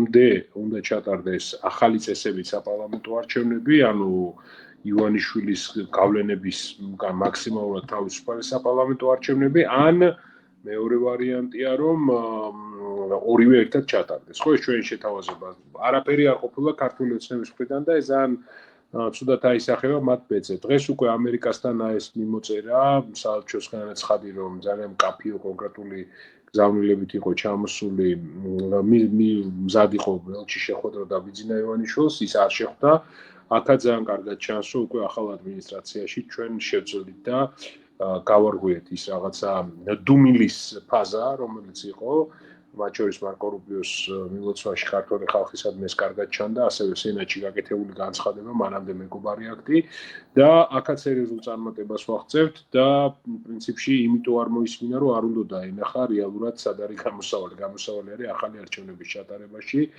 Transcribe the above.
უნდა ჩატარდეს ახალი წესებით საპარლამენტო არჩევნები, ანუ ივანიშვილის გავლენების მაქსიმალურად თავისუფალი საპარლამენტო არჩევნები, ან მეორე ვარიანტია, რომ ორივე ერთად ჩატარდეს. ხო, ეს ჩვენი შეთავაზება. არაფერი არ ყოფილა ქართული ოცნების მხრიდან და ეს ძალიან ცუდად აისახება მათ ბედზე. დღეს უკვე ამერიკასთან ეს მიმოწერა, საელჩოსგანაც ცხადი, რომ ძალიან მკაფიო კონკრეტული გზავნილებით იყო ჩამოსული, მზად იყო ელჩი შეხვედრა და ბიძინა ივანიშვილს, ის არ შეხვდა. აქაც ძალიან კარგად ჩანს, რომ უკვე ახალ ადმინისტრაციაში ჩვენ შევძლებთ და გავარღვიეთ ის რაღაცა დუმილის ფაზა, რომელიც იყო, მათ შორის მარკო რუბიოს მილოცვაში ქართული ხალხისადმი ეს კარგად ჩანდა, ასევე სენატში გაკეთებული განცხადება, მანამდე მეგობარი აქტი და აქაც სერიოზულ წარმატებას ვაღწევთ და პრინციპში იმიტომ არ მოისმინა, რომ არ უნდა დაენახა რეალურად სად არის გამოსავალი. გამოსავალი არის ახალი არჩევნების ჩატარებაში.